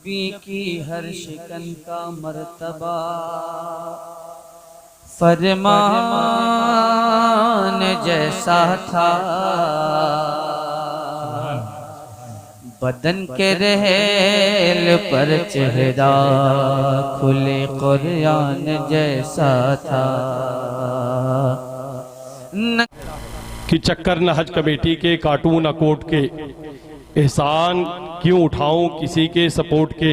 नबी की हर शिकन का मर्तबा फरमान जैसा था, बदन के रहेल पर चेहरा खुले कुरान जैसा था। कि चक्कर न हज कमेटी के, काटूं न कोट के, एहसान क्यों उठाऊं किसी के सपोर्ट के,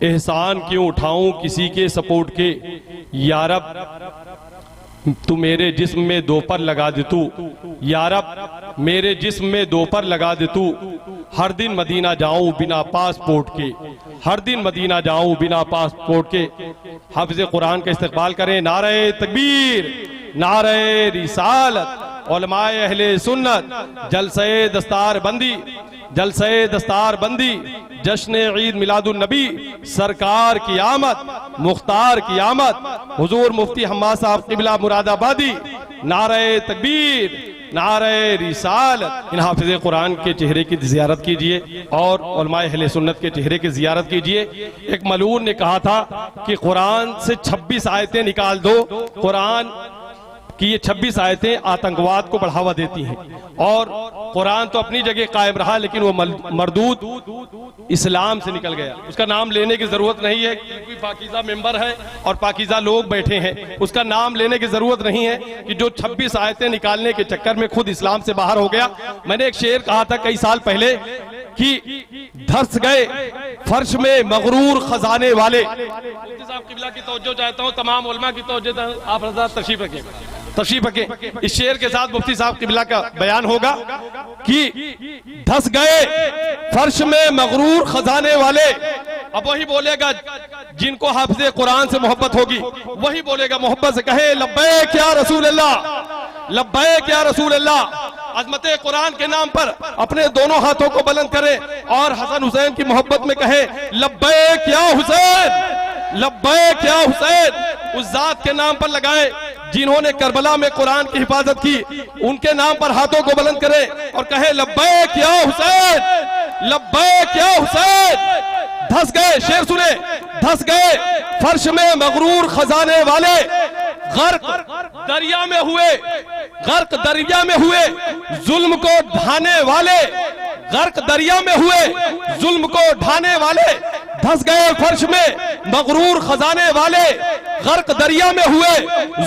एहसान क्यों उठाऊं किसी के सपोर्ट के। या रब तू मेरे जिस्म में दो पर लगा दे तू, या रब मेरे जिस्म में दो पर लगा दे तू। हर दिन मदीना जाऊं बिना पासपोर्ट के, हर दिन मदीना जाऊं बिना पासपोर्ट के। हाफिज़ कुरान का इस्तकबाल करें। नारे तकबीर, नारे रिसालत, उलमाए अहले सुन्नत, जलसे दस्तार बंदी, जलसे दस्तार बंदी, जश्न ईद मिलादुन नबी, सरकार की आमद, मुख्तार की आमद, हुजूर मुफ्ती हम्माद साहब क़िबला मुरादाबादी। नारे तकबीर, नारे रिसालत। इन हाफिज़ कुरान के चेहरे की ज़ियारत कीजिए और उलमाए अहले सुन्नत के चेहरे की ज़ियारत कीजिए। एक मलून ने कहा था कि कुरान से 26 आयतें निकाल दो, कुरान कि ये 26 आयतें आतंकवाद को बढ़ावा देती हैं। और कुरान तो अपनी जगह कायम रहा, लेकिन वो मरदूद इस्लाम से निकल गया। उसका नाम लेने की जरूरत नहीं है, कोई पाकीज़ा मेंबर है और पाकीज़ा लोग बैठे हैं, उसका नाम लेने की जरूरत नहीं है कि जो 26 आयतें निकालने के चक्कर में खुद इस्लाम से बाहर हो गया। मैंने एक शेर कहा था कई साल पहले कि धस गए फर्श में मगरूर खजाने वाले। मुफ्ती साहब क़िबला की तवज्जो चाहता हूँ, तमाम उलमा की तवज्जो, आप हज़रात तशरीफ रखें, तशरीफ रखें। इस शेर के साथ मुफ्ती साहब क़िबला का बयान होगा कि धस गए फर्श में मगरूर खजाने वाले। अब वही बोलेगा जिनको हाफिज़े कुरान से मोहब्बत होगी, वही बोलेगा मोहब्बत से, कहे लब्बैक या रसूल अल्लाह, लब्बैक या रसूल अल्लाह। अज़मत कुरान के नाम पर अपने दोनों हाथों को बुलंद करे और हसन हुसैन की मोहब्बत में कहे लब्बैक या हुसैन, लब्बैक या हुसैन। उस जात के नाम पर लगाए जिन्होंने करबला में कुरान की हिफाजत की, उनके नाम पर हाथों को बुलंद करे और कहे लब्बैक या हुसैन, लब्बैक या हुसैन। धस गए, शेर सुने, धस गए फर्श में मगरूर खजाने वाले, गर्क दरिया में हुए, गर्क दरिया में हुए जुल्म को ढाने वाले, गर्क दरिया में हुए जुल्म को ढाने वाले। धस गए फर्श में मगरूर खजाने वाले, गर्क दरिया में हुए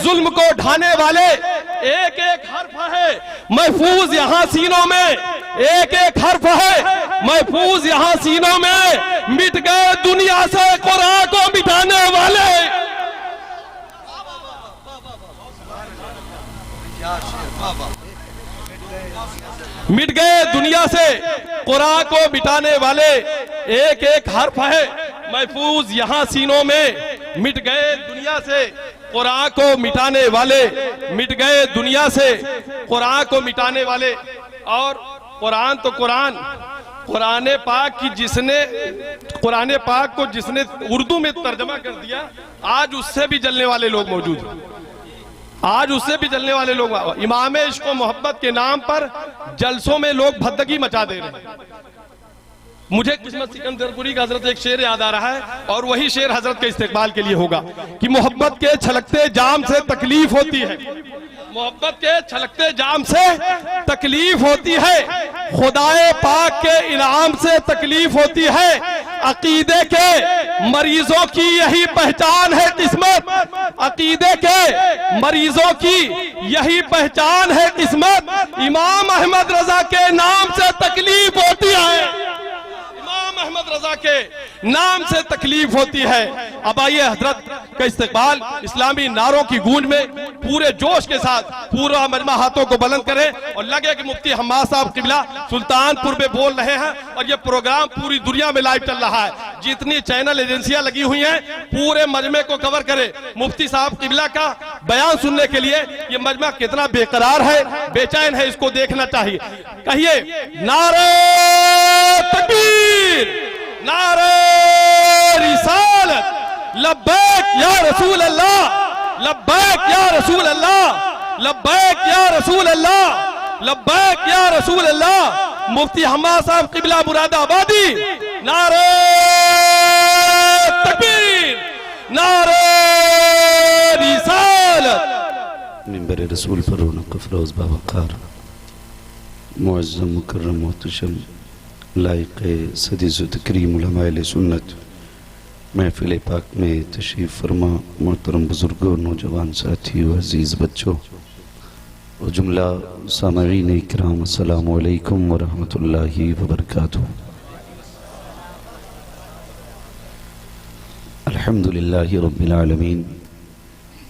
जुल्म को ढाने वाले। एक एक हर्फ है महफूज यहाँ सीनों में, एक एक हर्फ है महफूज यहाँ सीनों में। मिट गए दुनिया से कुरान को मिटाने वाले। मिट गए दुनिया से कुरान को मिटाने वाले। एक एक हर्फ है महफूज यहाँ सीनों में। मिट गए दुनिया से कुरान को मिटाने वाले, मिट गए दुनिया से कुरान को मिटाने वाले। और कुरान तो कुरान, कुरान पाक की जिसने, कुरान पाक को जिसने उर्दू में तर्जमा कर दिया, आज उससे भी जलने वाले लोग मौजूद हैं, आज उससे भी जलने वाले लोग। इमाम इश्क व मोहब्बत के नाम पर जलसों में लोग भद्दगी मचा दे रहे हैं। मुझे किस्मत सिकंदरपुरी का हजरत एक शेर याद आ रहा है और वही शेर हजरत के इस्तेकबाल के लिए होगा कि मोहब्बत के छलकते जाम से तकलीफ होती है, मोहब्बत के छलकते जाम से तकलीफ होती है, खुदाए पाक के इनाम से तकलीफ होती है। अकीदे के मरीजों की यही पहचान है किस्मत, अकीदे के मरीजों की यही पहचान है किस्मत। इमाम अहमद रजा के नाम से तकलीफ होती है, अहमद रजा के नाम से तकलीफ होती है। अब आइए हजरत का इस्तकबाल इस्लामी नारों की गूंज में पूरे जोश के साथ पूरा मजमा हाथों को बुलंद करें और लगे कि मुफ्ती हम्माद साहब क़िबला सुल्तानपुर में बोल रहे हैं और ये प्रोग्राम पूरी दुनिया में लाइव चल रहा है। जितनी चैनल एजेंसियां लगी हुई हैं पूरे मजमे को कवर करे। मुफ्ती साहब क़िबला का बयान सुनने के लिए ये मजमा कितना बेकरार है, बेचैन है, इसको देखना चाहिए। कहिए नारे तकबीर, नारे रिसालत, लब्बैक या रसूल अल्लाह, लब्बैक या रसूल अल्लाह, लब्बैक या रसूल अल्लाह, लब्बैक या रसूल अल्लाह। मुफ्ती हम्माद साहब क़िबला मुरादाबादी। नारे प्यारे रसूल पर रौनक फ़रोज़ बावक़ार मुअज़्ज़म मुकर्रम मोहतशम लायक़ सदी तकरीम उलमाए सुन्नत महफ़िल पाक में तशरीफ़ फरमा मोहतरम बुज़ुर्गों, नौजवान साथियों, अज़ीज़ बच्चों और जुमला सामईन इकराम, अस्सलामु अलैकुम व रहमतुल्लाहि व बरकातुहू। अल्हम्दुलिल्लाहि रब्बिल आलमीन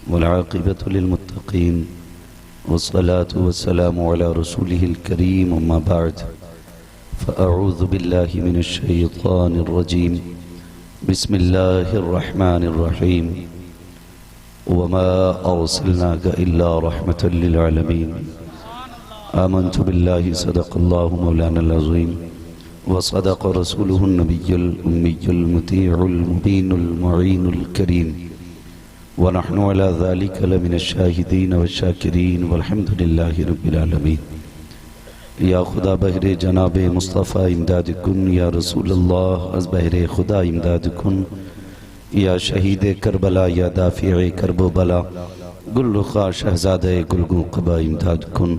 वल आक़िबतु लिल मुत्तक़ीन वस्सलातु वस्सलामु अला रसूलिहिल करीम, अम्मा बअद फ़अऊज़ु बिल्लाहि मिनश शैतानिर रजीम, बिस्मिल्लाहिर रहमानिर रहीम, वमा अर्सलनाका इल्ला रहमतल लिल आलमीन, आमन्तु बिल्लाहि सदक़ल्लाहु मौलानल अज़ीम व सदक़ रसूलुहुन नबियुल उम्मियुल मुतीउल मुबीनुल मुईनुल करीम व नहनु अला ज़ालिका लमिनश शाहिदीन व शाकिरीन वल्हम्दुलिल्लाहि रब्बिल आलमीन। या खुदा बहरे जनाब मुस्तफ़ा इमदाद कुन, या रसूलल्लाह अज़ बहरे खुदा इमदाद कुन, या शहीद करबला, या दाफ़िए करबो बला, गुल्लुखा शहज़ादे गुलगु क़बा इमदाद कुन,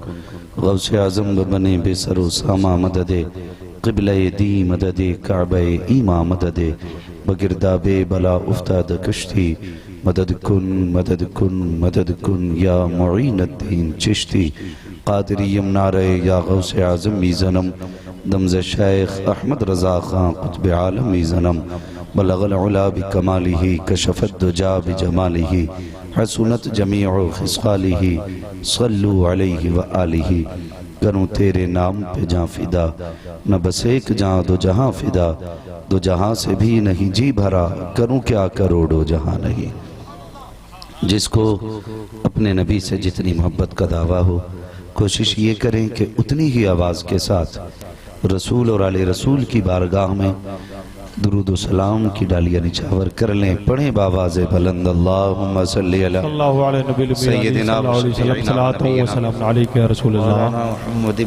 गौसे आज़म बने बेसरो सामा मददे क़िबले दी मददे काबे ईमा मददे बगिरदाबे बला उफ्ताद कश्ती मदद कुन मदद कुन मदद कुन, या मुईनुद्दीन चिश्ती क़ादिरी यमनारे, या गौसे आज़म मीज़नम दमज़ शेख अहमद रज़ा ख़ां क़ुत्ब आलम मीज़नम बलगल उला बिकमालिही कशफ़त दुजा बिजमालिही हसनत जमीउ खिसालिही सल्लु अलैहि व आलिही। करूँ तेरे नाम पे जाँ फिदा, न बस एक जाँ दो जहाँ फिदा, दो जहाँ से भी नहीं जी भरा, करूँ क्या करोड़ों जहाँ नहीं। जिसको अपने नबी से जितनी मोहब्बत का दावा हो, कोशिश ये करें कि उतनी ही आवाज़ के साथ रसूल और आले रसूल की बारगाह में दुरूद सलाम की डालियाँ निछावर कर लें। पढ़ें बावाज़ बुलंद, अल्लाहुम्मा सल्ली अला सय्यदिना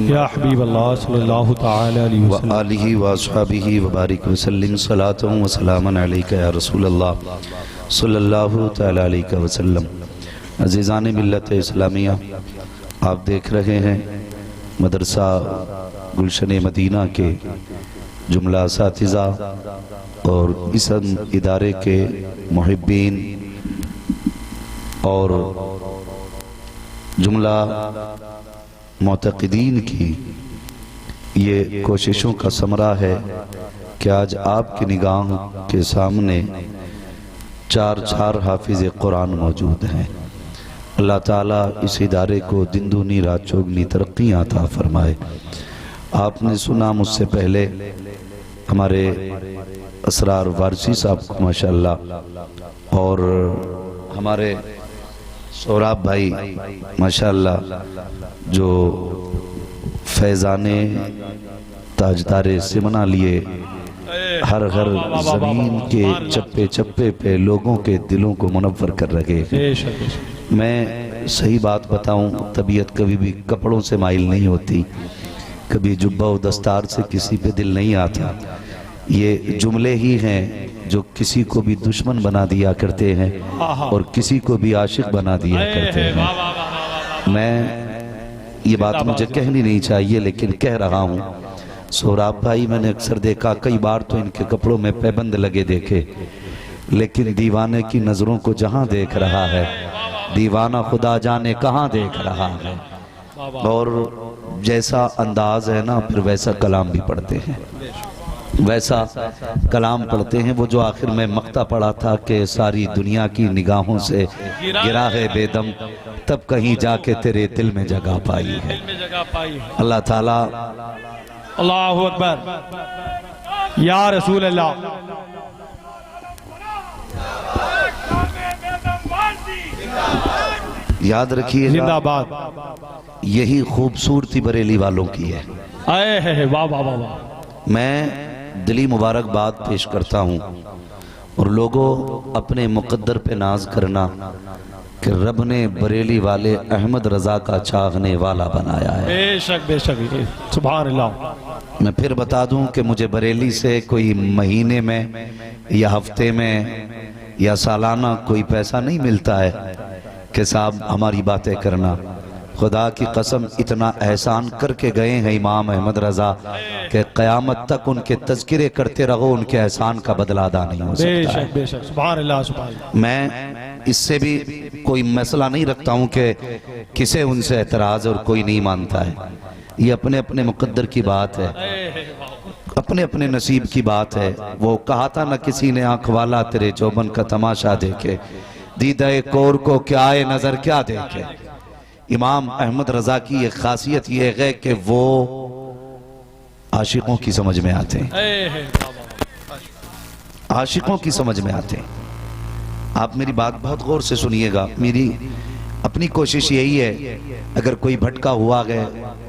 या हबीबल्लाह सल्लल्लाहु तआला अलैहि व आलिहि व अस्हाबिहि व बारिक वसल्लिम सलातन व सलामन अलैका या रसूलल्लाह सल्लल्लाहु तआला अलैहि वसल्लम। अज़ीज़ान मिल्लत इस्लामिया, आप देख रहे हैं मदरसा गुलशन मदीना के जुमला साथिज़ा और इस इदारे के मुहिब्बीन और जुमला मोतक़दीन की ये कोशिशों का समरा है कि आज आपकी निगाह के सामने चार हाफिज़ कुरान मौजूद हैं। अल्लाह ताला इस इदारे को दिन दूनी रात चौगनी तरक्की अता फरमाए। आपने सुना मुझसे पहले हमारे असरार वारसी साहब को माशाअल्लाह, और हमारे सौराब भाई माशाअल्लाह जो फैज़ाने ताजदारे सिमना लिए हर हर ज़मीन के चप्पे चप्पे पे लोगों के दिलों को मुनव्वर कर रहे हैं। मैं सही बात बताऊं, तबीयत कभी भी कपड़ों से माइल नहीं होती, कभी जुब्बा व दस्तार से किसी पे दिल नहीं आता। ये जुमले ही हैं जो किसी को भी दुश्मन बना दिया करते हैं और किसी को भी आशिक बना दिया करते हैं। मैं ये बात मुझे कहनी नहीं चाहिए लेकिन कह रहा हूँ। सोहराब भाई मैंने अक्सर देखा, कई बार तो इनके कपड़ों में पैबंद लगे देखे, लेकिन दीवाने की नज़रों को जहाँ देख रहा है, दीवाना खुदा जाने कहाँ देख रहा है। और जैसा अंदाज है ना, फिर वैसा कलाम भी पढ़ते हैं, वैसा कलाम पढ़ते हैं। वो जो आखिर में मक्ता पढ़ा था कि सारी दुनिया की निगाहों से गिरा है बेदम, तब कहीं जाके तेरे दिल में जगह पाई है। अल्लाह ताला। अल्लाहु अकबर, या रसूल अल्लाह। याद रखिए, जिंदाबाद। यही खूबसूरती बरेली वालों की है। आए है, वाह वाह वाह वाह। मैं दिली मुबारकबाद पेश करता हूँ और लोगों अपने मुकद्दर पे नाज करना कि रब ने बरेली वाले अहमद रजा का चाहने वाला बनाया है। बेशक बेशक, सुभान अल्लाह। मैं फिर बता दूं कि मुझे बरेली से कोई महीने में या हफ्ते में या सालाना कोई पैसा नहीं मिलता है, कि साहब हमारी बातें करना, खुदा की कसम इतना एहसान करके गए हैं इमाम अहमद रजा कि क़यामत तक उनके तज़किरे करते रहो, उनके एहसान का बदला अदा नहीं हो सकता है। बेशक बेशक, सुभान अल्लाह सुभान अल्लाह। मैं इससे भी कोई मसला नहीं रखता हूँ कि किसे उनसे एतराज़ और कोई नहीं मानता है, ये अपने अपने मुकद्दर की बात है, अपने अपने नसीब की बात है। वो कहा था ना किसी ने, आंख वाला तेरे चौबन का तमाशा देखे, दीदाए कोर को क्या है नजर क्या देखे। इमाम अहमद रजा की एक खासियत यह है कि वो आशिकों की समझ में आते हैं, आशिकों की समझ में आते हैं। आप मेरी बात बहुत गौर से सुनिएगा, मेरी अपनी कोशिश यही है अगर कोई भटका हुआ है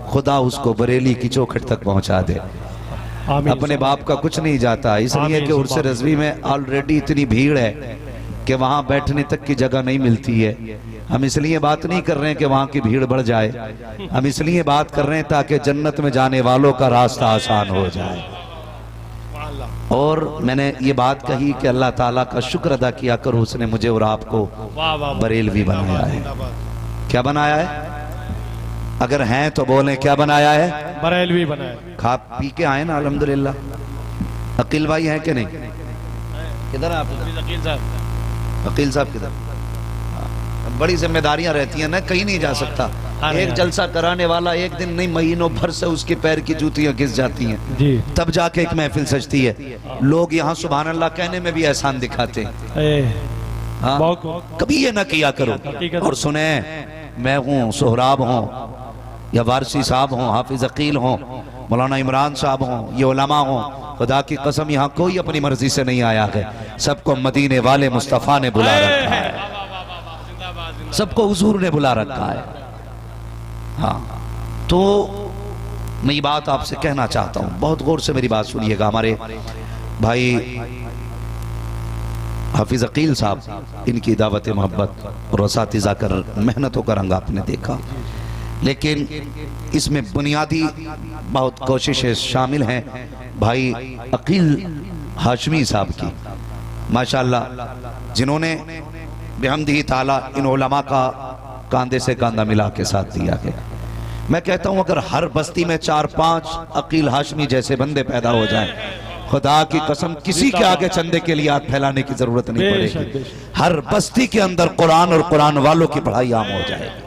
खुदा उसको बरेली की चौखट तक पहुंचा दे। अपने बाप का कुछ नहीं जाता, इसलिए कि उर्स रज़वी में ऑलरेडी इतनी भीड़ है कि वहां बैठने तक की जगह नहीं मिलती है। हम इसलिए बात नहीं कर रहे हैं कि वहां की भीड़ बढ़ जाए, हम इसलिए बात कर रहे हैं ताकि जन्नत में जाने वालों का रास्ता आसान हो जाए। और मैंने ये बात कही कि अल्लाह ताला का शुक्र अदा किया करो, उसने मुझे और आपको बरेलवी बनाया है। क्या बनाया है? अगर हैं तो बोलें क्या बनाया है? बरेलवी बनाया। खा पी के आए ना अल्हम्दुलिल्लाह। अकील भाई हैं कि नहीं? किधर आप? अकील साहब किधर? बड़ी जिम्मेदारियां रहती हैं ना, कहीं नहीं जा सकता। एक जलसा कराने वाला एक दिन नहीं महीनों भर से उसके पैर की जूतियां घिस जाती हैं जी। तब जाके एक महफिल सजती है। लोग यहाँ सुभान अल्लाह कहने में भी एहसान दिखाते हैं। हाँ, कभी ये ना किया करो। और सुने, मैं हूँ, सोहराब हूँ या वारसी साहब हों, हाफिज अकील हों, मौलाना इमरान साहब हों, ये उलमा हों, खुदा की कसम यहाँ कोई अपनी मर्जी से नहीं आया है। सबको मदीने वाले मुस्तफ़ा ने बुला रखा है, सबको हुजूर ने बुला रखा है। हाँ, तो मैं ये बात आपसे कहना चाहता हूँ, बहुत गौर से मेरी बात सुनिएगा। हमारे भाई हाफिज अकील साहब, इनकी दावत मोहब्बत और असातिज़ा कर मेहनतों का रंग आपने देखा, लेकिन इसमें बुनियादी बहुत कोशिशें शामिल हैं भाई अकील हाशमी साहब की, माशाअल्लाह, जिन्होंने बेहमदी ताला इन उलमा का कांधे से कांधा मिला के साथ दिया है। मैं कहता हूं अगर हर बस्ती में 4-5 अकील हाशमी जैसे बंदे पैदा हो जाएं, खुदा की कसम किसी के आगे चंदे के लिए हाथ फैलाने की जरूरत नहीं पड़ेगी। हर बस्ती के अंदर कुरान और कुरान वालों की पढ़ाई आम हो जाएगी।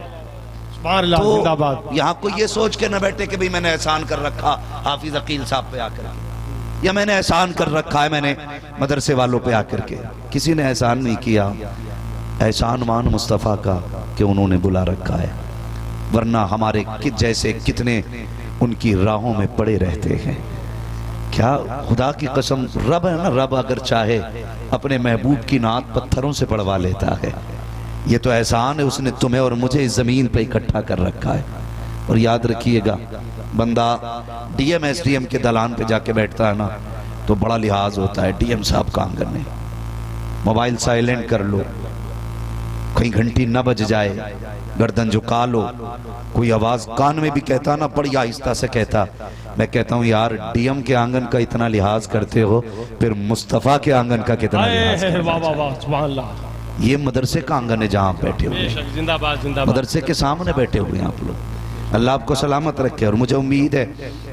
तो यहाँ कोई ये सोच के न बैठे कि भाई मैंने एहसान कर रखा हाफिज अकील साहब पे आकर के, या मैंने एहसान कर रखा है मैंने मदरसे वालों पे आकर के। किसी ने एहसान नहीं किया, एहसान मान मुस्तफ़ा का कि उन्होंने बुला रखा है, वरना हमारे जैसे कितने उनकी राहों में पड़े रहते हैं। क्या खुदा की कसम, रब है ना, रब अगर चाहे अपने महबूब की नात पत्थरों से पढ़वा लेता है। ये तो एहसान है, उसने तुम्हें और मुझे इस जमीन पे इकट्ठा कर रखा है। और याद रखिएगा, बंदा डीएम एसडीएम के दलान पे जाके बैठता है ना, तो बड़ा लिहाज होता है डीएम साहब का आंगन में। मोबाइल साइलेंट कर लो, कहीं घंटी न बज जाए, गर्दन झुका लो, कोई आवाज कान में भी कहता ना, बड़ी आहिस्ता से कहता। मैं कहता हूँ यार, डीएम के आंगन का इतना लिहाज करते हो, फिर मुस्तफ़ा के आंगन का कितना लिहाज? ये मदरसे का आंगन है जहाँ आप बैठे हुए हैं, जिंदाबाद जिंदाबाद, मदरसे के सामने बैठे हुए हैं आप लोग। अल्लाह आपको सलामत रखे। और मुझे उम्मीद है,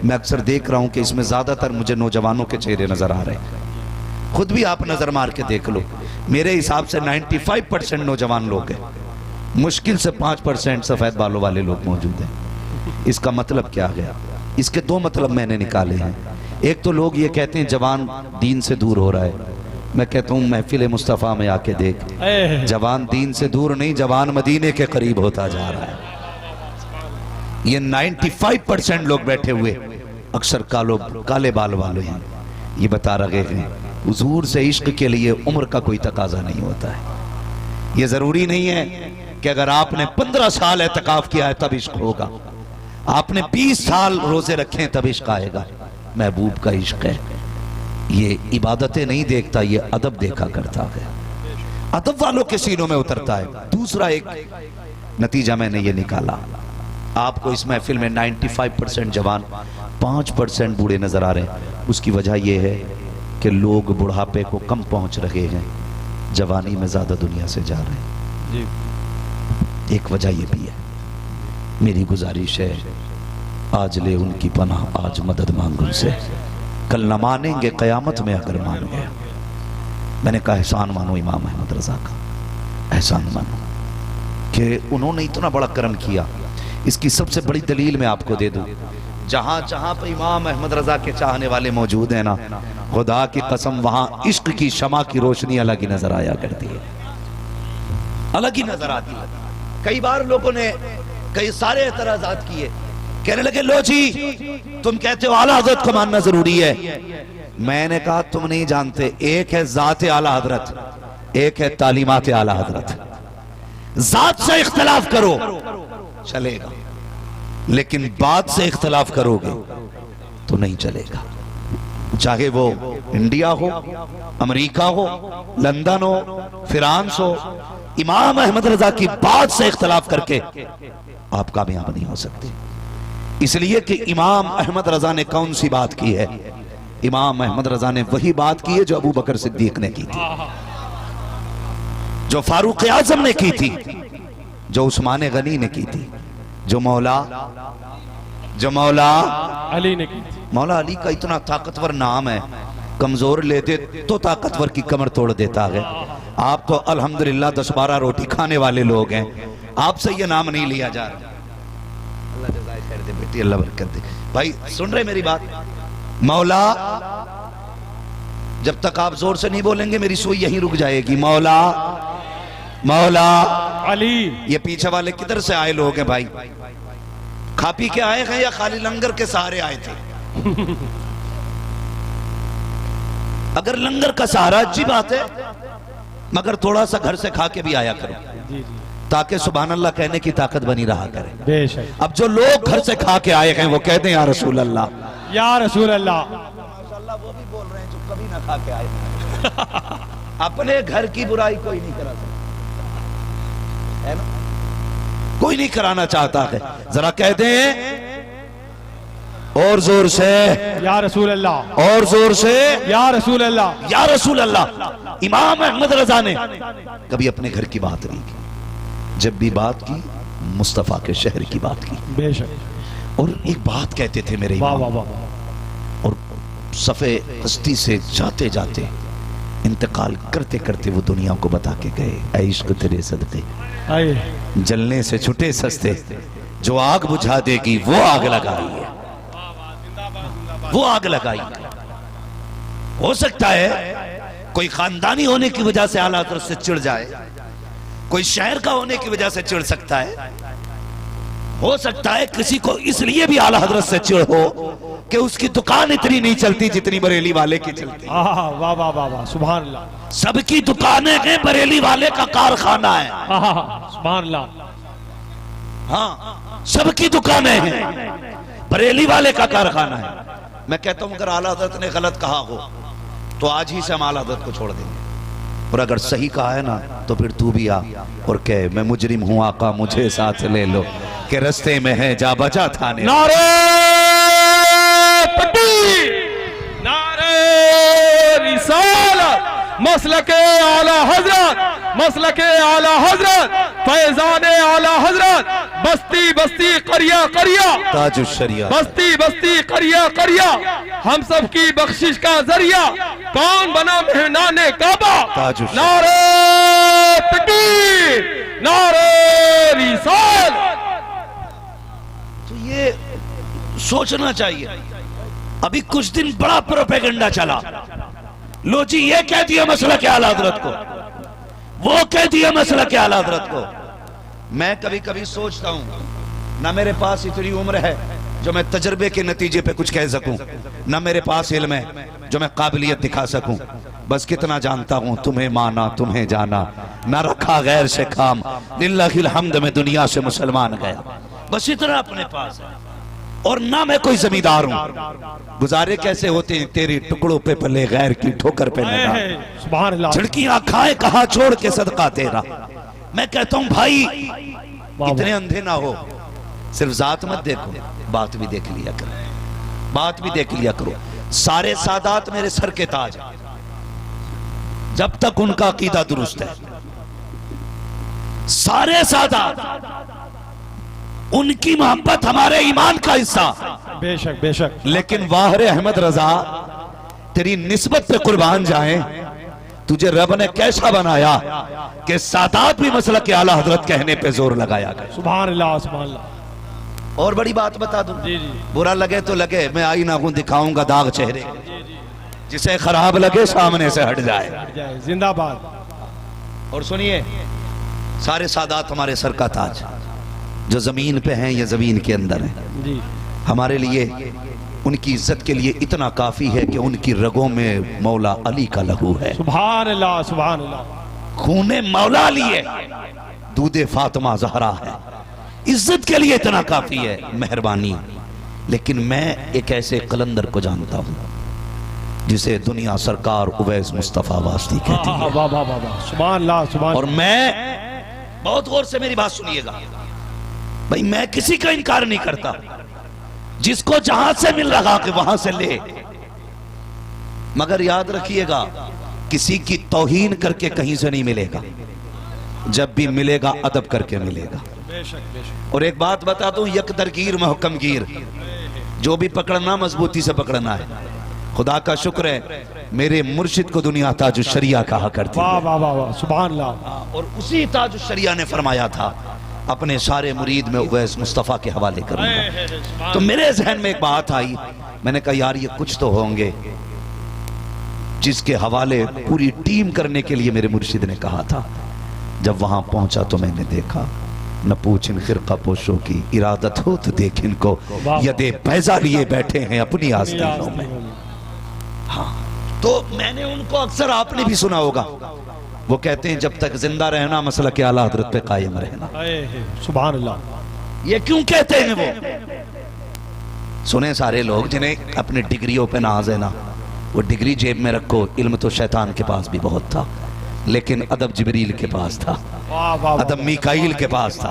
मैं अक्सर देख रहा हूँ कि इसमें ज्यादातर मुझे नौजवानों के चेहरे नजर आ रहे हैं। खुद भी आप नजर मार के देख लो, मेरे हिसाब से 95% नौजवान लोग हैं, मुश्किल से 5% सफेद बालों वाले लोग मौजूद हैं। इसका मतलब क्या गया? इसके 2 मतलब मैंने निकाले हैं। एक तो लोग ये कहते हैं जवान दीन से दूर हो रहा है। मैं कहता हूँ महफिल मुस्तफ़ा में आके देख, जवान दीन से दूर नहीं, जवान मदीने के करीब होता जा रहा है। ये 95% लोग बैठे हुए अक्सर काले बाल वाले हैं, ये बता रहे हैं हुजूर से इश्क के लिए उम्र का कोई तकाजा नहीं होता है। ये जरूरी नहीं है कि अगर आपने 15 साल एतकाफ किया है तब इश्क होगा, आपने 20 साल रोजे रखे तब इश्क आएगा। महबूब का इश्क है, ये इबादतें नहीं देखता, ये अदब देखा करता है, अदब वालों के सीनों में उतरता है। दूसरा एक नतीजा मैंने ये निकाला, आपको इस महफिल में 95% जवान, 5% बूढ़े नजर आ रहे हैं। उसकी वजह यह है कि लोग बुढ़ापे को कम पहुंच रहे हैं, जवानी में ज्यादा दुनिया से जा रहे हैं जी। एक वजह ये भी है, मेरी गुजारिश है आज ले उनकी पनाह, आज मदद मांग उनसे, कल न मानेंगे क़यामत में अगर मान गया। मैंने कहा एहसान मानो इमाम अहमद रजा का, एहसान मानो कि उन्होंने इतना बड़ा कर्म किया। इसकी सबसे बड़ी दलील मैं आपको दे दूं, जहां जहां पर इमाम अहमद रजा के चाहने वाले मौजूद हैं ना, खुदा की कसम वहां इश्क की शमा की रोशनी अलग ही नजर आया करती है, अलग ही नजर आती है। कई बार लोगों ने कई सारे एतराजात किए, कहने लगे लो जी तुम कहते हो आला हजरत को मानना जरूरी है। मैंने कहा तुम नहीं जानते, एक है जाते आला हजरत, एक है तालीमात आला हजरत। जात से इख्तलाफ करो चलेगा, लेकिन बात से इख्तलाफ करोगे तो नहीं चलेगा। चाहे वो इंडिया हो, अमेरिका हो, लंदन हो, फ्रांस हो, इमाम अहमद रजा की बात से इख्तलाफ करके आप कामयाब नहीं हो सकते। इसलिए कि इमाम अहमद रजा ने कौन सी बात की है? इमाम अहमद रजा ने वही बात की है जो अबू बकर सिद्दीक ने की थी, जो फारूक आजम ने की थी, जो उस्मान गनी ने की थी, जो मौला अली ने की थी। मौला अली का इतना ताकतवर नाम है, कमजोर लेते तो ताकतवर की कमर तोड़ देता है। आप तो अल्हम्दुलिल्लाह 10-12 रोटी खाने वाले लोग हैं, आपसे ये नाम नहीं लिया जा रहा। अल्लाह जज़ाए खैर दे बेटी, अल्लाह बरकत दे। भाई सुन रहे मेरी बात? मौला, जब तक आप जोर से नहीं बोलेंगे मेरी सुई यहीं रुक जाएगी। मौला मौला अली। ये पीछे वाले किधर से आए लोग हैं भाई? खा पी के आए हैं या खाली लंगर के सहारे आए थे? अगर लंगर का सहारा अच्छी बात है, मगर थोड़ा सा घर से खा के भी आया करो, ताकि सुभान अल्लाह कहने की ताकत बनी रहा करे। बेशक। अब जो लोग घर से खा के आए हैं वो कहते हैं या रसूल अल्लाह, या रसूल अल्लाह। माशाअल्लाह वो भी बोल रहे हैं जो कभी ना खा के आए। अपने घर की बुराई कोई नहीं करा सकता है ना, कोई नहीं कराना चाहता है। जरा कहते हैं और जोर से या रसूल अल्लाह, और जोर से या रसूल अल्लाह, या रसूल अल्लाह। इमाम अहमद रजा ने कभी अपने घर की बात नहीं की, जब भी बात की मुस्तफा के शहर की बात की। बेशक। और एक बात कहते थे मेरे वाह इमाम, वाह वाह। और सफ़े हस्ती से जाते जाते इंतकाल करते करते वो दुनिया को बता के गए, ऐ इश्क तेरे सदके आइए। जलने से छुटे सस्ते, जो आग बुझा देगी वो आग लगाई है, वो आग लगाई। हो सकता है कोई खानदानी होने की वजह से आला हज़रत से चिढ़ जाए, कोई शहर का होने की वजह से चिढ़ सकता है, हो सकता है किसी को इसलिए भी आला हज़रत से चिढ़ हो कि उसकी दुकान इतनी नहीं चलती जितनी बरेली वाले की चलती। वाह वाह वाह वाह, सुभान अल्लाह। सबकी दुकानें हैं, बरेली वाले का कारखाना है। सुभान अल्लाह। हाँ, सबकी दुकानें हैं, बरेली वाले का कारखाना है। मैं कहता हूं अगर आला हज़रत ने गलत कहा हो तो आज ही से हम आला हज़रत को छोड़ देंगे, और अगर सही कहा है ना तो फिर तू भी आ और कह मैं मुजरिम हूं आका मुझे साथ ले लो, के रस्ते में है जा बजा थाने। नारे तकबीर, नारे रिसालत, मसलके आला हजरत, मसलके आला हजरत, फैजाने आला हजरत, बस्ती बस्ती करिया करिया, ताजुश शरिया, बस्ती बस्ती करिया करिया, हम सब की बख्शिश का जरिया, कौन बना मेहनाने काबा? ताजुश। नारे तकबीर, नारे रिसालत। तो ये सोचना चाहिए। अभी कुछ दिन बड़ा प्रोपेगेंडा चला, लो जी ये कह दिया मसला के आला हज़रत को, वो कह दिया मसला के आला हज़रत को। मैं कभी कभी सोचता हूं ना मेरे पास इतनी उम्र है जो मैं तजर्बे के नतीजे पे कुछ कह सकूं, ना मेरे पास इल्म है जो मैं काबिलियत दिखा सकूं। बस कितना जानता हूं, तुम्हें माना तुम्हें जाना, ना रखा गैर से काम, लिल्लाहिल हम्द में दुनिया से मुसलमान गया। बस इतना अपने पास है, और ना मैं कोई जमींदार हूं। गुजारे कैसे होते हैं तेरे टुकड़ों पे पले गैर की ठोकर पे लगा, सुभान अल्लाह। झिड़कियां खाए कहा छोड़ के सदका तेरा। मैं कहता हूं भाई इतने अंधे ना हो, सिर्फ जात मत देखो, बात भी देख लिया करो, बात भी देख लिया करो। सारे सादात मेरे सर के ताज, जब तक उनका अकीदा दुरुस्त है, सारे सादात, उनकी मोहब्बत हमारे ईमान का हिस्सा। बेशक बेशक। लेकिन वाहरे अहमद रजा, तेरी निस्बत पे कुर्बान जाए, तुझे रब ने कैसा बनाया कि सादात भी मसलक के आला हजरत कहने पे जोर लगाया गया। सुभान अल्लाह सुभान अल्लाह। और बड़ी बात बता दूं, जी जी। बुरा लगे तो लगे, मैं आई ना हूं दिखाऊंगा दाग चेहरे, जिसे खराब लगे सामने से हट जाए। जिंदाबाद। और सुनिए, सारे सादात हमारे सर का ताज, जो जमीन पे हैं या जमीन के अंदर हैं, जी। हमारे लिए उनकी इज्जत के लिए इतना काफी है कि उनकी रगों में मौला अली का लहू है। सुभान अल्लाह सुभान अल्लाह। खूने मौला अली है, दूधे फातिमा ज़हरा है, इज्जत के लिए इतना काफी है। मेहरबानी। लेकिन मैं एक ऐसे कलंदर को जानता हूं जिसे दुनिया सरकार उवैस मुस्तफा वास्ती कहती है। वाह वाह वाह, सुभान अल्लाह सुभान। और मैं, बहुत गौर से मेरी बात सुनिएगा भाई, मैं किसी का इनकार नहीं करता, जिसको जहां से मिल रहा कि वहां से ले, मगर याद रखिएगा किसी की तौहीन करके कहीं से नहीं मिलेगा, जब भी मिलेगा अदब करके मिलेगा। बेशक बेशक। और एक बात बता दूं, यकदरगीर महकमगीर, जो भी पकड़ना मजबूती से पकड़ना है। खुदा का शुक्र है मेरे मुर्शिद को दुनिया ताजुश शरिया कहा करती है। वाह वाह वाह वाह, सुभान अल्लाह। और उसी ताजुश शरिया ने फरमाया था, अपने सारे मुरीद में उवैस मुस्तफा के हवाले करूंगा। तो मेरे जहन में एक बात आई, मैंने कहा यार ये कुछ तो होंगे जिसके हवाले पूरी टीम करने के लिए मेरे मुर्शिद ने कहा था। जब वहां पहुंचा तो मैंने देखा, न पूछ इन फिरका पोशों की इरादत हो तो देख इनको, यदे पैजा लिए बैठे हैं अपनी आस्तीनों में। हाँ, तो मैंने उनको अक्सर, आपने भी सुना होगा, वो कहते हैं जब तक जिंदा रहना मसलक के आला हजरत पे कायम रहना। सुभान अल्लाह। ये क्यों कहते हैं वो? सुने सारे लोग जिन्हें अपनी डिग्रियों पे नाज है ना, वो डिग्री जेब में रखो, इल्म तो शैतान के पास भी बहुत था, लेकिन अदब जिब्रील के पास था, अदब मीकाईल के पास था,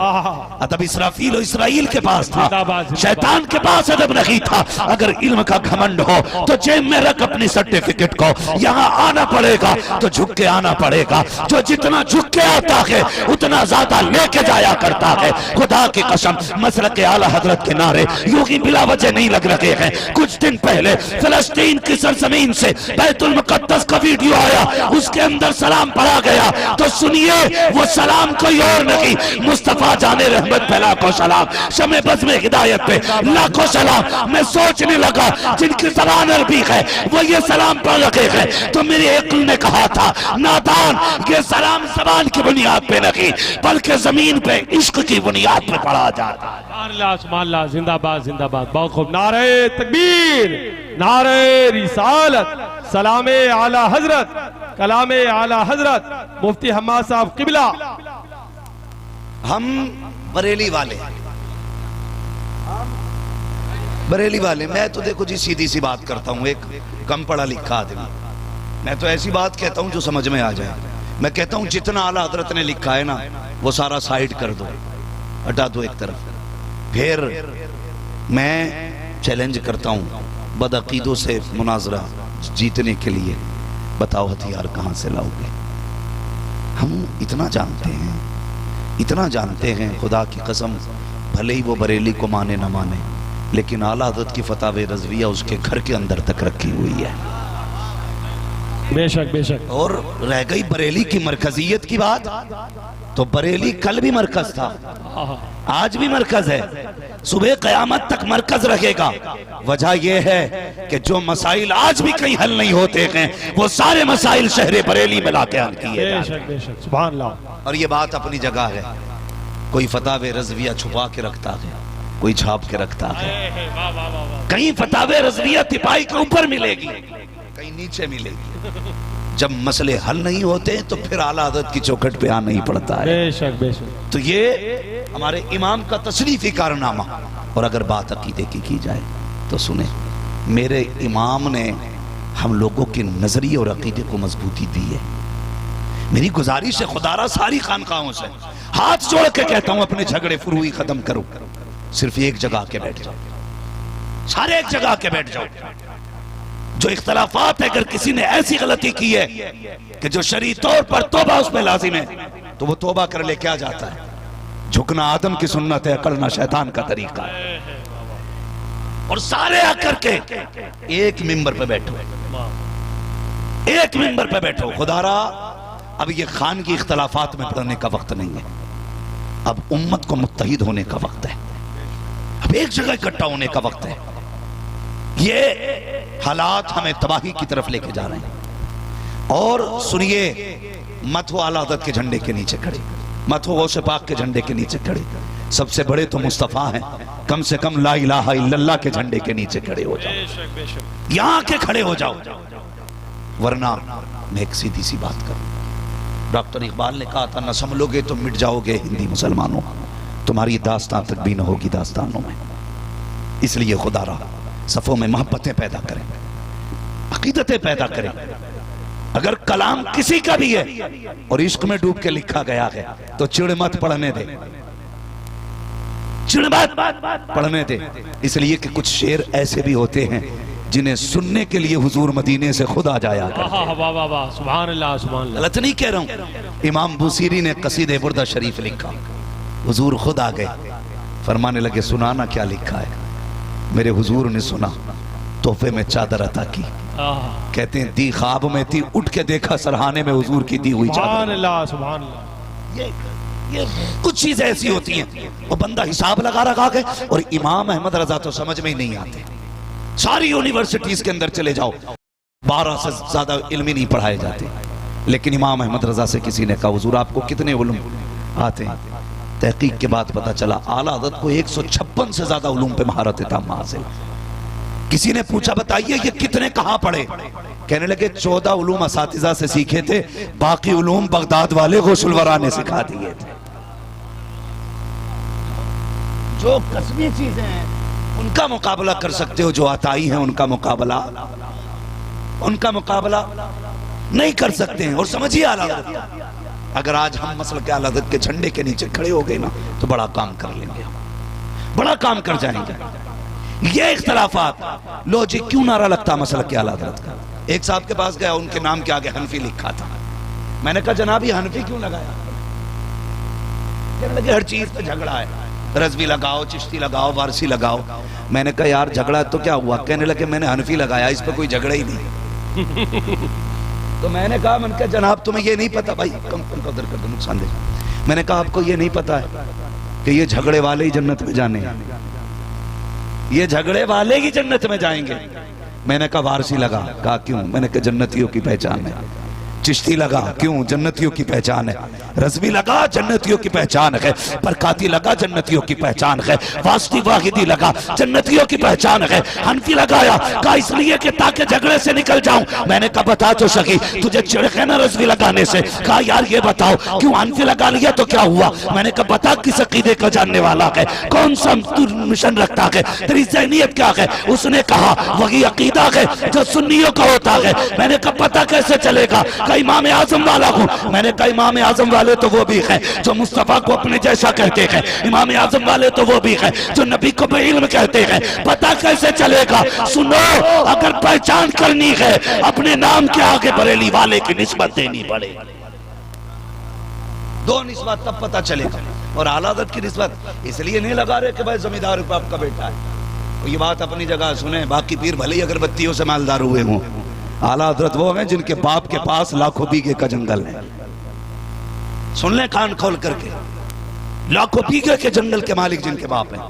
अदब इसराफील और इसराइल के पास था, शैतान के पास अदब नहीं था। अगर इल्म का घमंड हो तो जेब में रख अपनी सर्टिफिकेट को, यहाँ आना पड़ेगा तो झुक के आना पड़ेगा। जो जितना झुक के आता है उतना ज्यादा लेके जाया करता है। खुदा की कसम, मसलक के आला हजरत के नारे यूं ही बिला वजह नहीं लग रहे हैं। कुछ दिन पहले फिलिस्तीन की सरजमीन से बैतुल मुकद्दस का वीडियो आया, उसके अंदर सलाम पढ़ा गया, तो सुनिए वो सलाम कोई और नहीं, मुस्तफा जाने रहमत पे लाखों सलाम, शमे बज़ में हिदायत पे लाखों सलाम। मैं सोचने लगा जिनकी ज़बान अरबी है वो ये सलाम पढ़ रखे हैं, तो मेरे अक्ल ने कहा था नादान, ये सलाम ज़बान की बुनियाद पे नहीं बल्कि जमीन पे इश्क की बुनियाद पे पढ़ा जाता है। सुभान अल्लाह, जिंदाबाद जिंदाबाद। बहुत खूब। नारे तकबीर, नारे रिसालत, सलामे आला हजरत, कलामे आला हजरत मुफ्ती हम्माद साहब किबला। हम बरेली वाले, बरेली वाले, मैं तो देखो जी सीधी सी बात करता हूँ, एक कम पढ़ा लिखा आदमी, मैं तो ऐसी बात कहता हूँ जो समझ में आ जाए। मैं कहता हूँ जितना आला हजरत ने लिखा है ना वो सारा साइड कर दो, हटा दो एक तरफ। फिर मैं चैलेंज करता हूँ बदअकीदों से मुनाजरा जीतने के लिए, बताओ हथियार कहाँ से लाओगे? हम इतना जानते हैं, इतना जानते हैं, खुदा की कसम, भले ही वो बरेली को माने ना माने, लेकिन आला हज़रत की फतावे रज़विया उसके घर के अंदर तक रखी हुई है। बेशक बेशक। और रह गई बरेली की मरकजियत की बात, तो बरेली कल भी मरकज था, आज भी मरकज है, सुबह क़यामत तक मरकज रहेगा। वजह यह है कि जो मसाइल आज भी कहीं हल नहीं होते हैं वो सारे मसाइल शहर बरेली में लाके हल किए जाते हैं। सुभान अल्लाह। और ये बात अपनी जगह है, कोई फतावे रज़विया छुपा के रखता है, कोई छाप के रखता है। कहीं फतावे रज़विया तिपाही के ऊपर मिलेगी, कहीं नीचे मिलेगी। जब मसले हल नहीं होते तो फिर आला हज़रत की चौखट पे आना ही पड़ता है। बेशक बेशक। तो ये हमारे इमाम का तशरीफी कारनामा। और अगर बात अकीदे की जाए तो सुने, मेरे इमाम ने हम लोगों के नजरिए और अकीदे को मजबूती दी है। मेरी गुजारिश है खुदारा सारी खानकाहों से हाथ जोड़ के कहता हूं, अपने झगड़े फुरुई खत्म करो, सिर्फ एक जगह के बैठ जाओ, सारे एक जगह के बैठ जाओ। जो इख्तलाफात है, अगर किसी ने ऐसी गलती की है कि जो शरई तौर पर तौबा उस पर लाजिम है, तो वो तौबा कर ले क्या जाता है। झुकना आदम की सुन्नत है, अकड़ना शैतान का तरीका है। और सारे आकर के एक मिंबर पे बैठो, एक मिंबर पे बैठो। खुदारा अब ये खान की इख्तलाफात में पड़ने का वक्त नहीं है, अब उम्मत को मुत्तहिद होने का वक्त है, अब एक जगह इकट्ठा होने का वक्त है। ये हालात हमें तबाही की तरफ लेके जा रहे हैं। और सुनिए, मत हो आला हज़रत के झंडे के नीचे खड़े, मत हो गौसे पाक के झंडे के नीचे खड़े, सबसे बड़े तो मुस्तफ़ा हैं, कम से कम ला इलाहा इल्लल्लाह के झंडे के नीचे खड़े हो जाओ, यहां के खड़े हो जाओ। वरना मैं एक सीधी सी बात करूं, डॉक्टर इकबाल ने कहा था, न संभलोगे तो मिट जाओगे हिंदी मुसलमानों, तुम्हारी दास्तान तक भी न होगी दास्तानों में। इसलिए खुदारा सफ़ों में मोहब्बतें पैदा करें, अकीदतें पैदा करें। अगर कलाम किसी का भी है और इश्क में डूब के लिखा गया है तो चिड़ मत पढ़ने दे, चिड़ मत पढ़ने दे। इसलिए कि कुछ शेर ऐसे भी होते हैं जिन्हें सुनने के लिए हुजूर मदीने से खुद आ जाया करते। सुभान अल्लाह, सुभान अल्लाह। गलत नहीं कह रहा हूं। इमाम बुसीरी ने कसीदे बुर्दा शरीफ लिखा, हुजूर खुद आ गए, फरमाने लगे सुनाना क्या लिखा है। मेरे हुजूर ने सुना, तोहफे में चादर अता की। कहते हैं दी ख्वाब में थी, उठ के देखा सरहाने में हुजूर की दी हुई चादर। सुभान अल्लाह। ये कुछ चीजें ऐसी होती हैं वो बंदा हिसाब लगा रखा है। और इमाम अहमद रजा तो समझ में ही नहीं आते। सारी यूनिवर्सिटीज के अंदर चले जाओ, 12 से ज्यादा इल्म ही नहीं पढ़ाए जाते। लेकिन इमाम अहमद रजा से किसी ने कहा हुजूर आपको कितने उलूम आते हैं? तहकीक के बाद पता चला आला हज़रत को 156 से ज्यादा उलूम पे महारत ताम्मा हासिल। किसी ने पूछा बताइए ये कितने कहां पढ़े? कहने लगे 14 उलूम असातिज़ा से सीखे थे, बाकी उलूम बगदाद वाले गौसुल वरा ने सिखा दिए थे। जो कस्बी चीजें हैं उनका मुकाबला कर सकते हो, जो अताई हैं उनका मुकाबला नहीं कर सकते हैं। और समझिए आला हज़रत, अगर आज हम मसलक आला हज़रत के झंडे के नीचे खड़े हो गए ना तो बड़ा काम कर लेंगे, बड़ा काम कर जाएंगे। ये इख्तलाफात लो जी क्यों नारा लगता मसलक के आला हज़रत का। एक साहब के पास गया, उनके नाम के आगे हनफी लिखा था। मैंने कहा जनाब ये हनफी क्यों लगाया? कहने लगे हर चीज पे झगड़ा है, रज़वी लगाओ, चिश्ती लगाओ, वारसी लगाओ। मैंने कहा यार झगड़ा तो क्या हुआ? कहने लगे मैंने हनफी लगाया, इस पे कोई झगड़ा ही नहीं। तो मैंने कहा जनाब तुम्हें ये नहीं पता भाई, कम कदर कर दो, नुकसान दे। मैंने कहा आपको ये नहीं पता है कि ये झगड़े वाले ही जन्नत में जाने हैं, ये झगड़े वाले ही जन्नत में जाएंगे। मैंने कहा वारसी लगा, कहा क्यों? मैंने कहा जन्नतियों की पहचान है। चिश्ती लगा, क्यों? जन्नतियों की पहचान है। रज़वी लगा, जन्नतियों की पहचान है। बरकाती लगा, जन्नतियों की पहचान है। वास्ती वाहिदी लगा, जन्नतियों की पहचान है। हनफी लगाया, कहा इसलिए कि ताकि झगड़े से निकल जाऊं। मैंने कहा बता तो सकी, तुझे चिढ़ है ना रज़वी लगाने से? कहा यार ये बताओ क्यों हनफी लगा लिया तो क्या हुआ? मैंने कहा बता किस अकीदे का जानने वाला है, कौन सा मिशन रखता है, तेरी ज़हनियत क्या है? उसने कहा वही अकीदा है जो सुन्नियों का होता है। मैंने कहा पता कैसे चलेगा? इमाम आजम वाला हूं। मैंने कहा इमाम आजम वाले तो वो भी हैं जो मुस्तफा को अपने जैसा कहते हैं, इमाम आजम वाले तो वो भी हैं जो नबी को बेइल्म कहते हैं। पता कैसे चलेगा? सुनो, अगर पहचान करनी है अपने नाम के आगे बरेली वाले की निस्बत देनी पड़ेगी। दो निस्बत तब पता चलेगा। और आला हज़रत की निस्बत इसलिए नहीं लगा रहे कि भाई जमींदार बाप का बेटा है। ये बात अपनी जगह सुने, बाकी पीर भले ही अगरबत्तियों से मालदार हुए हों, आला हज़रत वो हैं जिनके बाप के पास लाखों बीघे का जंगल है। सुन ले कान खोल करके, लाखों बीघे के जंगल के मालिक जिनके बाप हैं।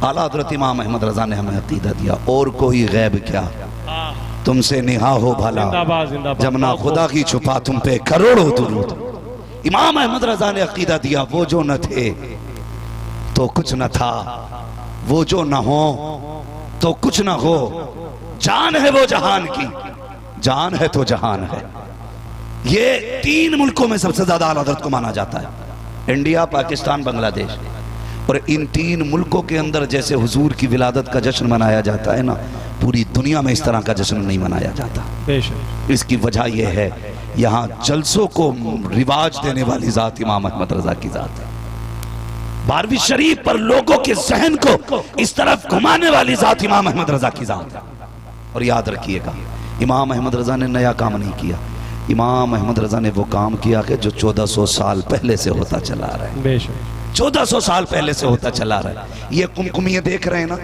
आला हज़रत इमाम अहमद रजा ने हमें अकीदा दिया, और कोई गैब क्या तुमसे निहा हो भला, जमना खुदा की छुपा तुम पे करोड़ों दुरूद। इमाम अहमद रजा ने अकीदा दिया, वो जो न थे तो कुछ न था, वो जो न हो तो कुछ न हो, जान है वो जहान की, जान है तो जहान है। ये 3 मुल्कों में सबसे ज्यादा आला हज़रत को माना जाता है, इंडिया, पाकिस्तान, बांग्लादेश। और इन 3 मुल्कों के अंदर जैसे हुजूर की विलादत का जश्न मनाया जाता है ना, पूरी दुनिया में इस तरह का जश्न नहीं मनाया जाता। इसकी वजह यह है यहाँ जलसों को रिवाज देने वाली जात इमाम अहमद रजा की जात है। 12वीं शरीफ पर लोगों के जहन को इस तरफ घुमाने वाली जात इमाम अहमद रजा की जात है। और याद रखिएगा, इमाम अहमद रजा ने नया काम नहीं किया, इमाम अहमद रजा ने वो काम किया कि जो 1400 साल पहले से होता चला रहा है। बेशक 1400 साल पहले से होता चला रहा है। ये कुमकुमियाँ देख रहे हैं ना,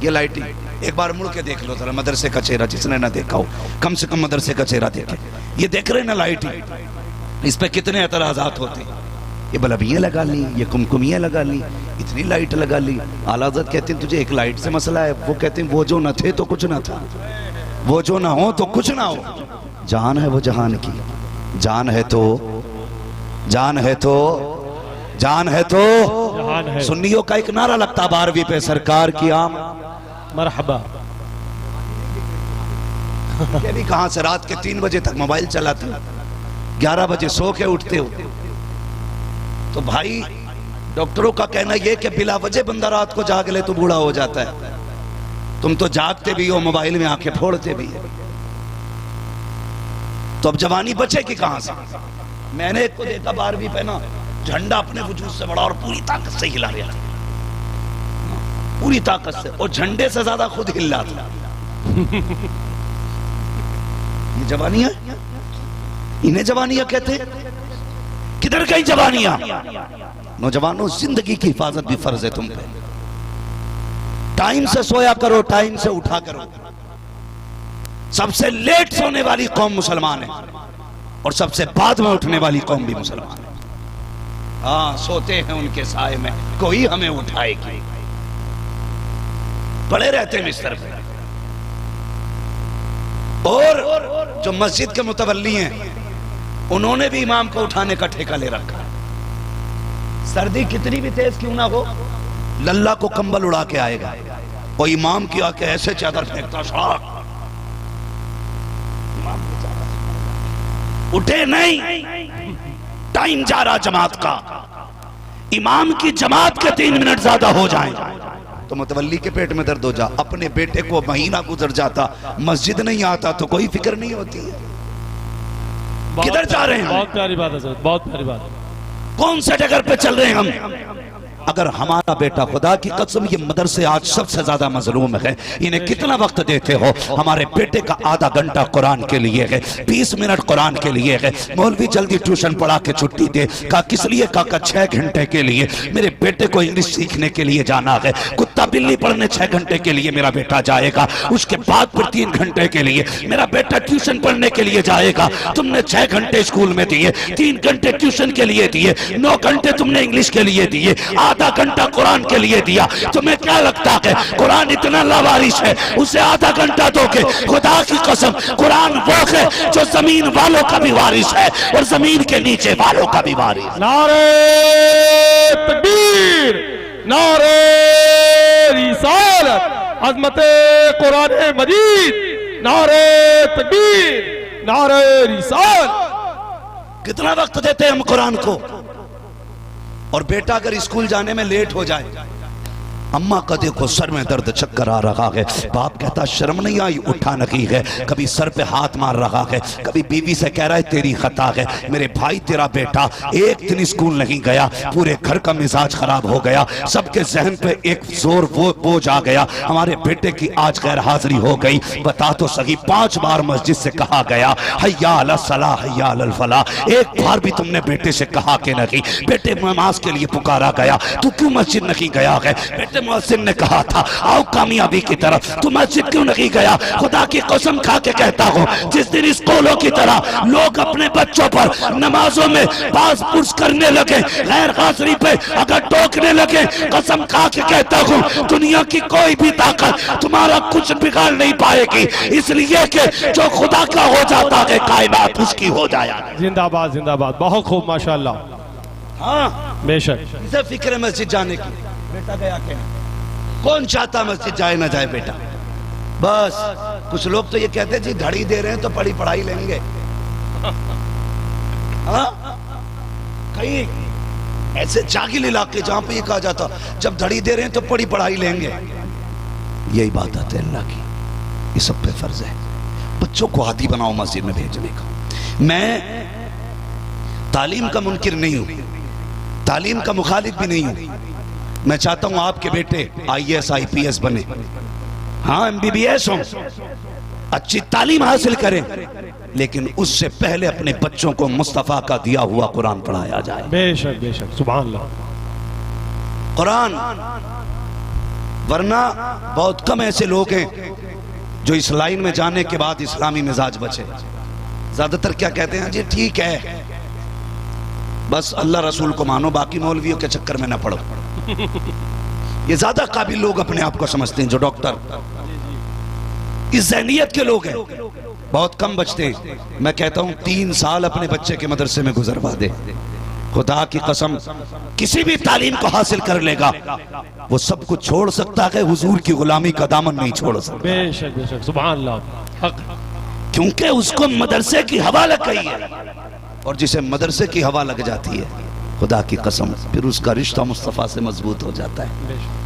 ये लाइटिंग, एक बार मुड़ के देख लो जरा मदरसे का चेहरा, जिसने ना देखा हो कम से कम मदरसे का चेहरा देखे। ये देख रहे हैं ना लाइटिंग, इस पे कितने एतराजात होते हैं। ये बल्बियाँ लगा ली, ये कुमकुमियाँ लगा ली, इतनी लाइट लगा ली। आला हज़रत कहते हैं तुझे एक लाइट से मसला है। वो कहते हैं वो जो न थे तो कुछ ना था, वो जो ना हो तो कुछ ना हो। जान है वो जहान की, जान है तो, जान है तो, जान है तो। जहान है। सुन्नियों का एक नारा लगता 12वीं पे, सरकार की आम मरहबा। ये भी कहां से रात के 3 बजे तक मोबाइल चलाते हो, 11 बजे सो के उठते हो। तो भाई डॉक्टरों का कहना यह कि बिला वजह बंदा रात को जाग ले तो बूढ़ा हो जाता है। तुम तो जागते भी हो, मोबाइल में आंखें फोड़ते भी है। तो अब जवानी बचेगी कहां से? मैंने एक को देखा 12वीं पे ना, झंडा अपने वजूद से बड़ा और पूरी ताकत से हिला रहा था, पूरी ताकत से, और झंडे से ज्यादा खुद हिल रहा था। ये जवानियां, इन्हें जवानियां कहते हैं। किधर गई जवानियां? नौजवानों, जिंदगी की हिफाजत भी फर्ज है तुम पे। टाइम से सोया करो, टाइम से उठा करो। सबसे लेट सोने वाली कौम मुसलमान है, और सबसे बाद में उठने वाली कौम भी मुसलमान है। हाँ, सोते हैं उनके साए में, कोई हमें उठाएगी। पड़े रहते हैं बिस्तर पे। और जो मस्जिद के मुतवल्ली हैं, उन्होंने भी इमाम को उठाने का ठेका ले रखा। सर्दी कितनी भी तेज क्यों ना हो, लल्ला को कंबल उड़ा के आएगा, और इमाम की आके ऐसे चादर फेंकता, शाह उठे नहीं। टाइम जा रहा जमात का, इमाम की जमात के 3 मिनट ज्यादा हो जाएं तो मुतवल्ली के पेट में दर्द हो जा। अपने बेटे को महीना गुजर जाता, मस्जिद नहीं आता तो कोई फिक्र नहीं होती है। किधर जा रहे हैं? बहुत प्यारी बात है सर, बहुत प्यारी बात है। कौन से जगह पे चल रहे हैं हम? अगर हमारा बेटा, खुदा की कसम, ये मदरसे आज सबसे ज्यादा मजलूम है, इन्हें कितना वक्त देते हो? हमारे बेटे का आधा घंटा कुरान के लिए है, 20 मिनट कुरान के लिए है। मौलवी जल्दी ट्यूशन पढ़ा के छुट्टी दे। कहा किस लिए? कहा 6 घंटे के लिए। मेरे बेटे को इंग्लिश सीखने के लिए जाना है। कुत्ता बिल्ली पढ़ने 6 घंटे के लिए मेरा बेटा जाएगा, उसके बाद फिर 3 घंटे के लिए मेरा बेटा ट्यूशन पढ़ने के लिए जाएगा। तुमने 6 घंटे स्कूल में दिए, 3 घंटे ट्यूशन के लिए दिए, 9 घंटे तुमने इंग्लिश के लिए दिए, आधा घंटा कुरान के लिए दिया। तुम्हें क्या लगता है कुरान इतना लावारिस है, उसे आधा घंटा दोगे? खुदा की कसम, कुरान वो है जो जमीन वालों का भी वारिस है और जमीन के नीचे वालों का भी वारिस। नारे तकबीर, नारे रिसालत, अज़मते कुरान मजीद, नारे तकबीर, नारे रिसालत। कितना वक्त देते हैं हम कुरान को? और बेटा अगर स्कूल जाने में लेट हो जाए, अम्मा का देखो सर में दर्द, चक्कर आ रहा है, बाप कहता शर्म नहीं आई, उठा नहीं है, कभी सर पे हाथ मार रहा है, कभी बीवी से कह रहा है तेरी खता है। मेरे भाई तेरा बेटा एक दिन स्कूल नहीं गया, पूरे घर का मिजाज खराब हो गया, सबके जहन पे एक जोर बोझ आ गया, हमारे बेटे की आज गैर हाजिरी हो गई। बता तो सही, 5 बार मस्जिद से कहा गया हय्या अला सलाह हय्या अल फलाह, एक बार भी तुमने बेटे से कहा कि नहीं? बेटे नमाज के लिए पुकारा गया, तू क्यों मस्जिद नहीं गया है? बेटे मुअज्जिन ने कहा था आओ कामयाबी की तरफ, तू मस्जिद क्यों नहीं गया? खुदा की कसम खा के कहता हूँ, जिस दिन स्कूलों की तरह लोग अपने बच्चों पर नमाजों में पास पुरुष करने लगे, गैर हाजिरी पे अगर टोकने लगे, कसम खा के कहता हूँ दुनिया की कोई भी ताकत तुम्हारा कुछ बिगाड़ नहीं पाएगी, इसलिए कि जो खुदा का हो जाता है कायनात उसकी हो जाए। जिंदाबाद जिंदाबाद, बहुत खूब, माशाअल्लाह। हाँ बेशक। इसे फिक्र है मस्जिद जाने की, बेटा गया क्या? कौन चाहता मस्जिद जाए ना जाए बेटा? बस कुछ लोग तो ये कहते हैं जी धड़ी दे रहे हैं तो पढ़ी पढ़ाई लेंगे। हाँ? कहीं ऐसे जागिल इलाके जहां पे ये कहा जाता जब धड़ी दे रहे हैं तो पढ़ी पढ़ाई लेंगे, यही बात आती है अल्लाह की। ये सब पे फर्ज है बच्चों को आदी बनाओ मस्जिद में भेजने का। मैं तालीम का मुनकिर नहीं हूं, तालीम का मुखालिफ भी नहीं हूं। मैं चाहता हूं आपके बेटे IAS IPS बने, हाँ MBBS हो, अच्छी तालीम हासिल करें, लेकिन उससे पहले अपने बच्चों को मुस्तफ़ा का दिया हुआ कुरान पढ़ाया जाए। बेशक सुभान अल्लाह। कुरान, वरना बहुत कम ऐसे लोग हैं जो इस लाइन में जाने के बाद इस्लामी मिजाज बचे। ज्यादातर क्या कहते हैं, जी ठीक है बस अल्लाह रसूल को मानो, बाकी मौलवियों के चक्कर में ना पड़ो। ये ज्यादा काबिल लोग अपने आप को समझते हैं, जो डॉक्टर इस ज़हनियत के लोग हैं बहुत कम बचते हैं। मैं कहता हूं 3 साल अपने बच्चे के मदरसे में गुजरवा दे, खुदा की कसम किसी भी तालीम को हासिल कर लेगा, वो सब कुछ छोड़ सकता है, हुजूर की गुलामी का दामन नहीं छोड़ सकता। बेशक सुभान अल्लाह। हक। क्योंकि उसको मदरसे की हवा लग गई है, और जिसे मदरसे की हवा लग जाती है, खुदा की कसम फिर उसका रिश्ता मुस्तफ़ा से मजबूत हो जाता है।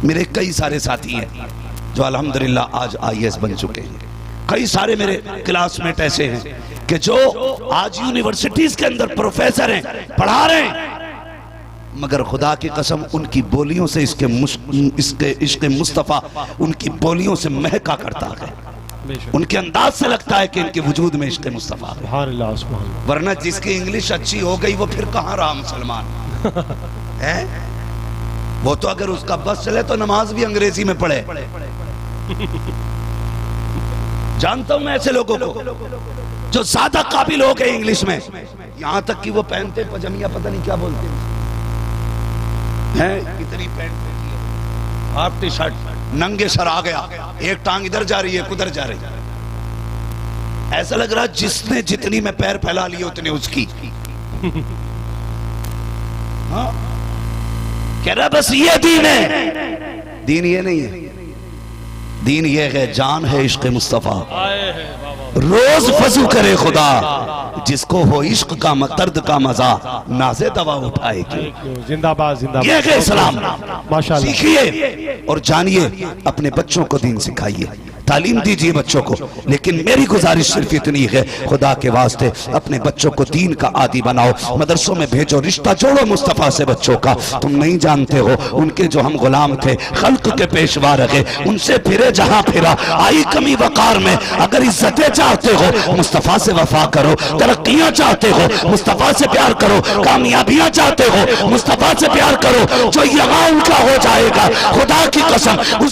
मेरे कई सारे साथी हैं जो अल्हम्दुलिल्लाह आज IAS बन चुके हैं। कई सारे मेरे क्लासमेट ऐसे हैं कि जो आज यूनिवर्सिटीज के अंदर प्रोफेसर हैं, पढ़ा रहे हैं, मगर खुदा की कसम उनकी बोलियों से इसके इश्क़ मुस्तफ़ा उनकी बोलियों से महका करता है। उनके अंदाज से लगता है कि इनके वजूद में इश्क़ मुस्तफ़ा है। सुभान अल्लाह, सुभान अल्लाह। वरना जिसकी इंग्लिश अच्छी हो गई वो फिर कहाँ रहा मुसलमान है? वो तो अगर उसका बस चले तो नमाज भी अंग्रेजी में पढ़े। जानता हूं मैं ऐसे लोगों को जो ज्यादा काबिल हो गए इंग्लिश में, यहां तक कि वो पहनते पजामिया पता नहीं क्या बोलते हैं, इतनी पैंट हाफ टी शर्ट, नंगे सर आ गया, एक टांग इधर जा रही है उधर जा रही है, ऐसा लग रहा जिसने जितनी में पैर फैला लिए उतने उसकी। हाँ? कह रहा बस ये दीन है। दीन ये नहीं है, दीन ये है, जान है इश्क़ मुस्तफ़ा। रोज वज़ू करे खुदा, जिसको हो इश्क का दर्द का मजा, नाज़े दवा उठाएगी। जिंदाबाद जिंदाबाद। ये है इस्लाम। माशाअल्लाह। सीखिए और जानिए, अपने बच्चों को दीन सिखाइए, तालीम दीजिए बच्चों को। लेकिन मेरी गुजारिश सिर्फ इतनी है, खुदा के वास्ते अपने बच्चों को दीन का आदी बनाओ, मदरसों में भेजो, रिश्ता जोड़ो मुस्तफ़ा से बच्चों का। तुम नहीं जानते हो उनके जो हम गुलाम थे, खल्क के पेशवा रहे, उनसे फिरे जहां फिरा, आई कमी वकार में। अगर इज्जतें चाहते हो मुस्तफ़ा से वफा करो, तरक्कियां चाहते हो मुस्तफ़ा से प्यार करो, कामयाबियां चाहते हो मुस्तफ़ा से प्यार करो। जो यहाँ उनका हो जाएगा खुदा की कसम